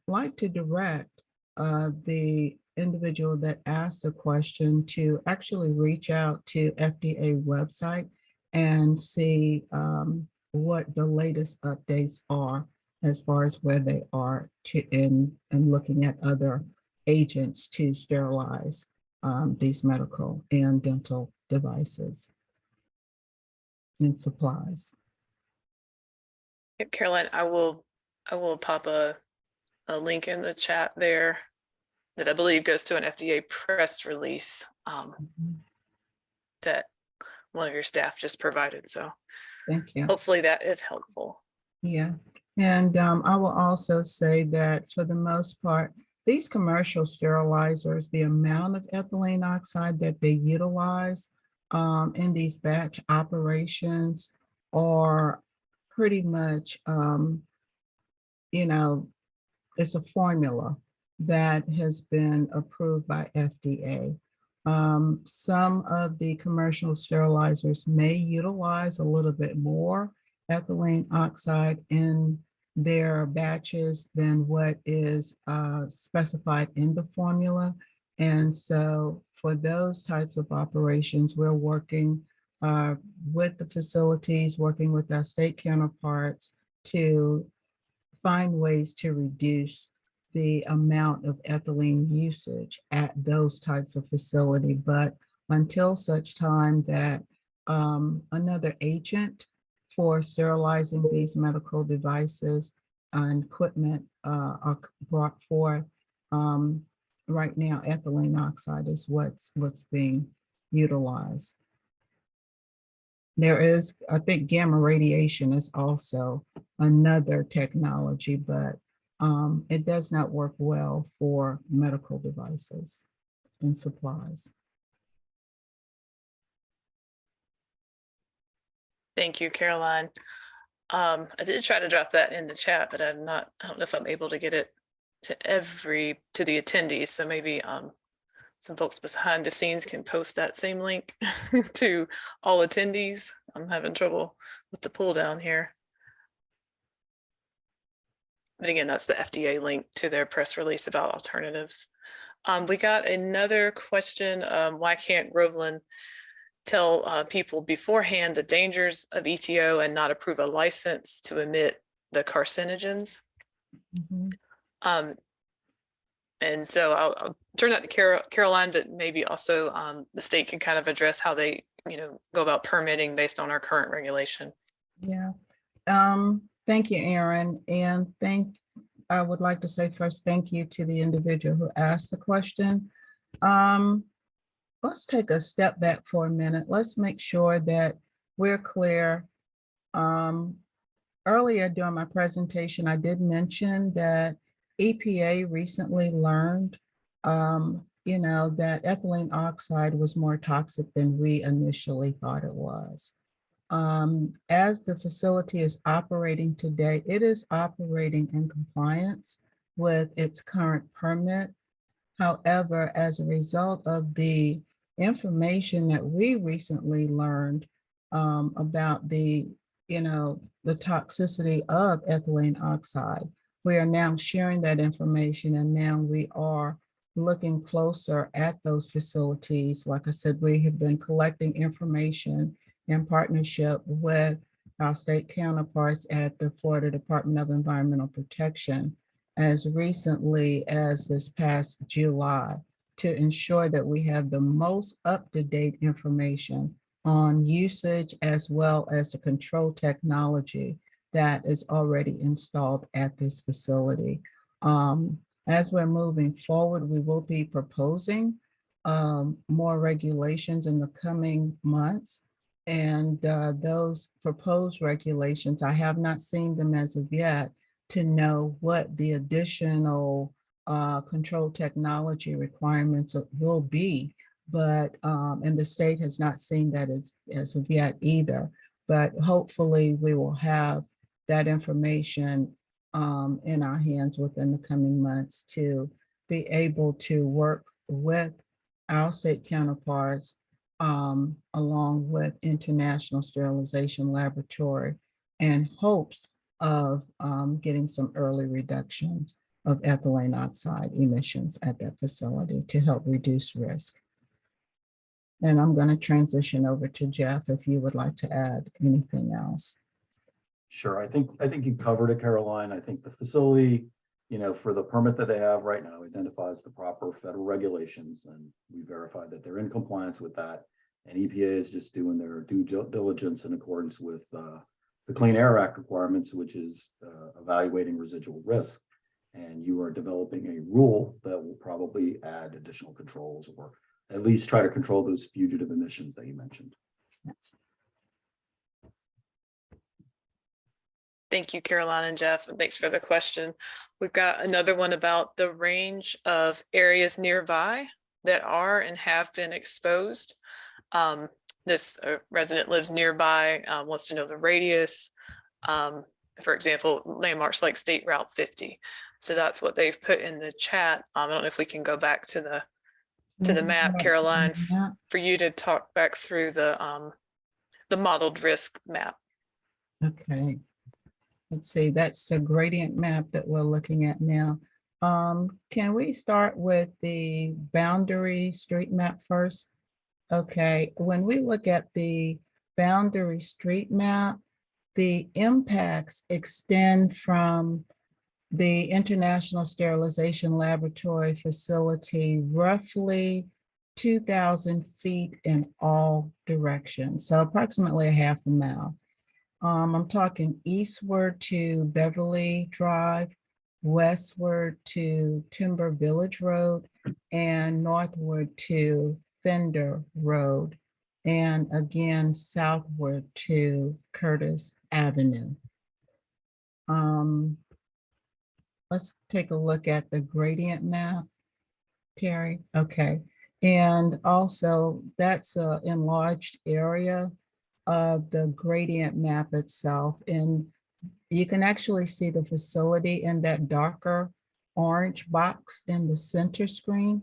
like to direct the individual that asked the question to actually reach out to FDA website and see what the latest updates are as far as where they are in looking at other agents to sterilize these medical and dental devices and supplies. Yep, Caroline, I will pop a link in the chat there that I believe goes to an FDA press release that one of your staff just provided. So Thank you. hopefully that is helpful. Yeah, and I will also say that for the most part, these commercial sterilizers, the amount of ethylene oxide that they utilize in these batch operations are pretty much, it's a formula that has been approved by FDA. Some of the commercial sterilizers may utilize a little bit more ethylene oxide in their batches than what is specified in the formula. And so for those types of operations, we're working with the facilities, working with our state counterparts to find ways to reduce the amount of ethylene usage at those types of facility. But until such time that another agent for sterilizing these medical devices and equipment are brought forth, right now ethylene oxide is what's being utilized. There is, I think, gamma radiation is also another technology, but it does not work well for medical devices and supplies. Thank you, Caroline. I did try to drop that in the chat, but I don't know if I'm able to get it to the attendees. So maybe some folks behind the scenes can post that same link to all attendees. I'm having trouble with the pull down here. But again, that's the FDA link to their press release about alternatives. We got another question. Why can't Groveland tell people beforehand the dangers of EtO and not approve a license to emit the carcinogens? And so I'll turn that to Caroline, but maybe also the state can kind of address how they, go about permitting based on our current regulation. Yeah. Thank you, Aaron. And I would like to say first, thank you to the individual who asked the question. Let's take a step back for a minute. Let's make sure that we're clear. Earlier during my presentation, I did mention that EPA recently learned, that ethylene oxide was more toxic than we initially thought it was. As the facility is operating today, it is operating in compliance with its current permit. However, as a result of the information that we recently learned about the toxicity of ethylene oxide, we are now sharing that information, and now we are looking closer at those facilities. Like I said, we have been collecting information in partnership with our state counterparts at the Florida Department of Environmental Protection as recently as this past July to ensure that we have the most up-to-date information on usage as well as the control technology that is already installed at this facility. As we're moving forward, we will be proposing more regulations in the coming months. And those proposed regulations, I have not seen them as of yet to know what the additional control technology requirements will be. But, and the state has not seen that as of yet either. But hopefully we will have that information in our hands within the coming months to be able to work with our state counterparts along with International Sterilization Laboratory in hopes of getting some early reductions of ethylene oxide emissions at that facility to help reduce risk. And I'm going to transition over to Jeff if you would like to add anything else. Sure. I think you covered it, Caroline. I think the facility, for the permit that they have right now, identifies the proper federal regulations, and we verified that they're in compliance with that. And EPA is just doing their due diligence in accordance with the Clean Air Act requirements, which is evaluating residual risk. And you are developing a rule that will probably add additional controls, or at least try to control those fugitive emissions that you mentioned. Yes. Thank you, Caroline and Jeff, and thanks for the question. We've got another one about the range of areas nearby that are and have been exposed. This resident lives nearby, wants to know the radius. For example, landmarks like State Route 50. So that's what they've put in the chat. I don't know if we can go back to the map, Caroline, for you to talk back through the modeled risk map. Okay. Let's see, that's the gradient map that we're looking at now. Can we start with the boundary street map first? Okay, when we look at the boundary street map, the impacts extend from the International Sterilization Laboratory facility roughly 2,000 feet in all directions, so approximately a half a mile. I'm talking eastward to Beverly Drive, westward to Timber Village Road, and northward to Fender Road, and again southward to Curtis Avenue. Let's take a look at the gradient map, Terry. Okay, and also that's an enlarged area of the gradient map itself, and you can actually see the facility in that darker orange box in the center screen.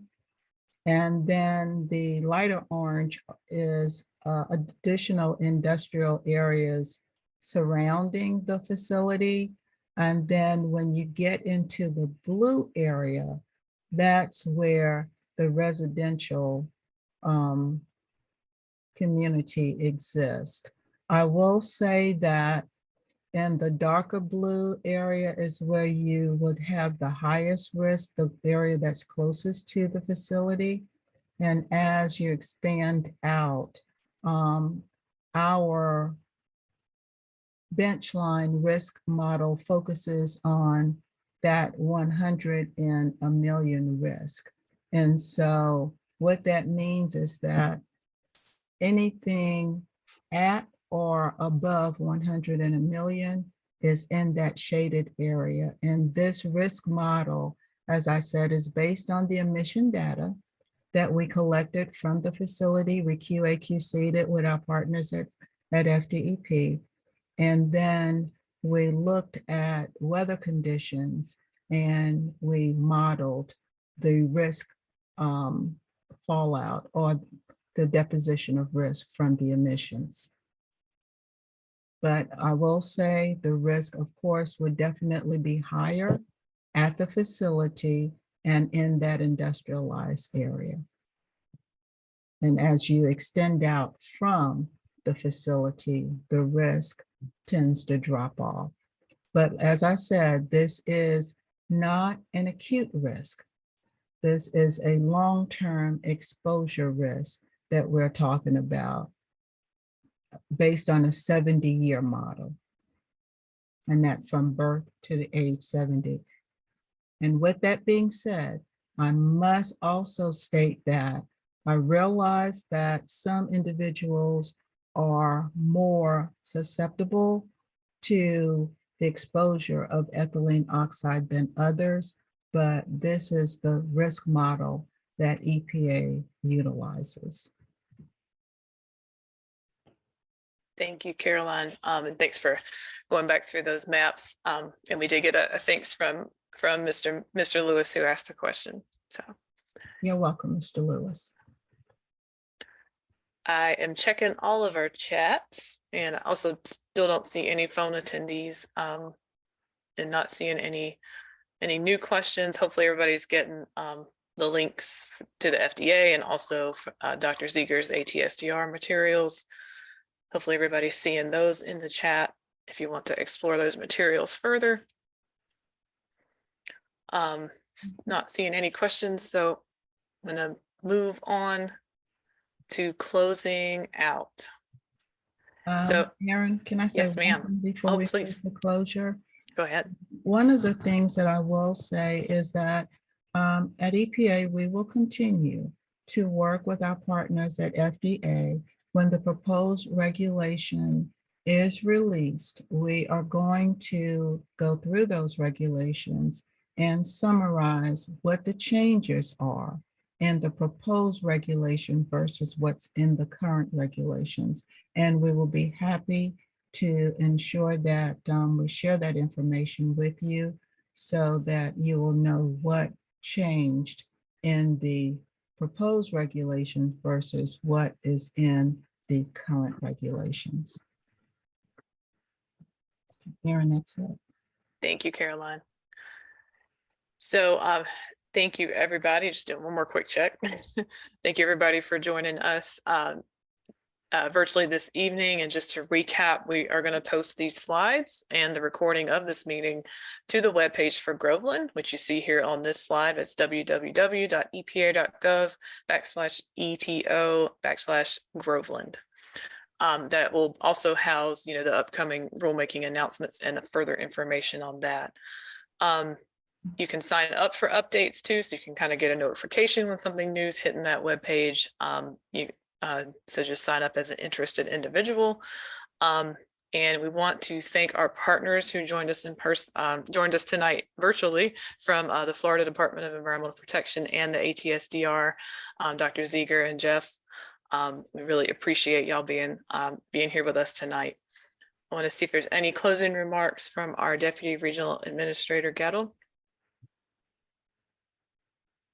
And then the lighter orange is additional industrial areas surrounding the facility. And then when you get into the blue area, that's where the residential community exists. I will say that in the darker blue area is where you would have the highest risk, the area that's closest to the facility. And as you expand out, our benchline risk model focuses on that 100 in a million risk. And so what that means is that anything at or above 100 in a million is in that shaded area. And this risk model, as I said, is based on the emission data that we collected from the facility. We QA/QC'd it with our partners at FDEP. And then we looked at weather conditions and we modeled the risk fallout or the deposition of risk from the emissions. But I will say the risk, of course, would definitely be higher at the facility and in that industrialized area. And as you extend out from the facility, the risk tends to drop off. But as I said, this is not an acute risk. This is a long-term exposure risk that we're talking about based on a 70-year model. And that's from birth to the age 70. And with that being said, I must also state that I realize that some individuals are more susceptible to the exposure of ethylene oxide than others, but this is the risk model that EPA utilizes. Thank you, Caroline. And thanks for going back through those maps. And we did get a thanks from Mr. Lewis, who asked the question. So You're welcome, Mr. Lewis. I am checking all of our chats and also still don't see any phone attendees and not seeing any new questions. Hopefully everybody's getting the links to the FDA and also Dr. Zieger's ATSDR materials. Hopefully everybody's seeing those in the chat if you want to explore those materials further. Not seeing any questions, so I'm going to move on to closing out. So, Erin, can I say yes, one ma'am. thing before Oh, we please. close the closure? Go ahead. One of the things that I will say is that at EPA, we will continue to work with our partners at FDA. When the proposed regulation is released, we are going to go through those regulations and summarize what the changes are in the proposed regulation versus what's in the current regulations. And we will be happy to ensure that we share that information with you so that you will know what changed in the proposed regulations versus what is in the current regulations. Erin, that's it. Thank you, Caroline. So thank you, everybody. Just doing one more quick check. Thank you, everybody, for joining us virtually this evening. And just to recap, we are going to post these slides and the recording of this meeting to the webpage for Groveland, which you see here on this slide. It's www.epa.gov/ETO/Groveland. That will also house, the upcoming rulemaking announcements and further information on that. You can sign up for updates too, so you can kind of get a notification when something new is hitting that webpage. So just sign up as an interested individual. And we want to thank our partners who joined us in person, joined us tonight virtually from the Florida Department of Environmental Protection and the ATSDR, Dr. Zieger and Jeff. We really appreciate y'all being here with us tonight. I want to see if there's any closing remarks from our Deputy Regional Administrator Gatto.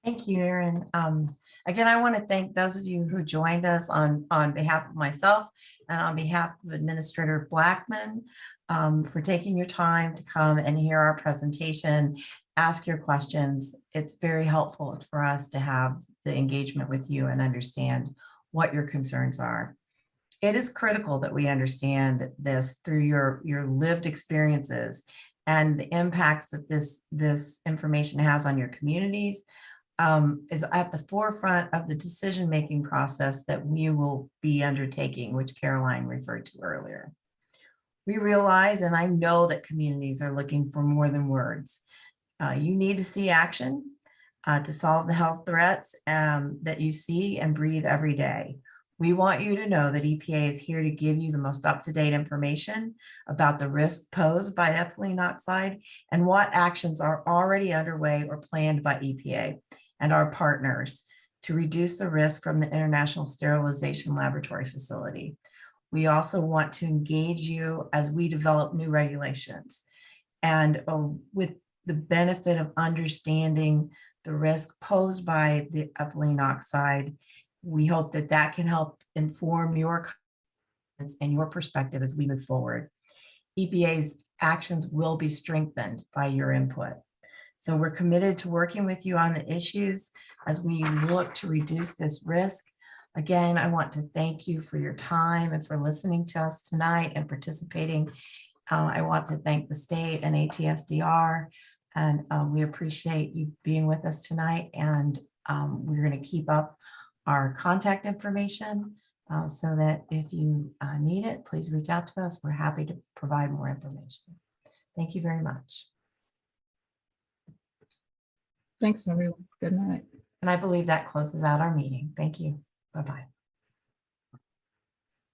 Thank you, Erin. Again, I want to thank those of you who joined us on behalf of myself and on behalf of Administrator Blackman for taking your time to come and hear our presentation, ask your questions. It's very helpful for us to have the engagement with you and understand what your concerns are. It is critical that we understand this through your lived experiences and the impacts that this information has on your communities, is at the forefront of the decision-making process that we will be undertaking, which Caroline referred to earlier. We realize, and I know that communities are looking for more than words. You need to see action to solve the health threats that you see and breathe every day. We want you to know that EPA is here to give you the most up-to-date information about the risk posed by ethylene oxide and what actions are already underway or planned by EPA and our partners to reduce the risk from the International Sterilization Laboratory Facility. We also want to engage you as we develop new regulations. And with the benefit of understanding the risk posed by the ethylene oxide, we hope that that can help inform your comments and your perspective as we move forward. EPA's actions will be strengthened by your input. So we're committed to working with you on the issues as we look to reduce this risk. Again, I want to thank you for your time and for listening to us tonight and participating. I want to thank the state and ATSDR, and we appreciate you being with us tonight. And we're going to keep up our contact information so that if you need it, please reach out to us. We're happy to provide more information. Thank you very much. Thanks, everyone. Good night. And I believe that closes out our meeting. Thank you. Bye-bye.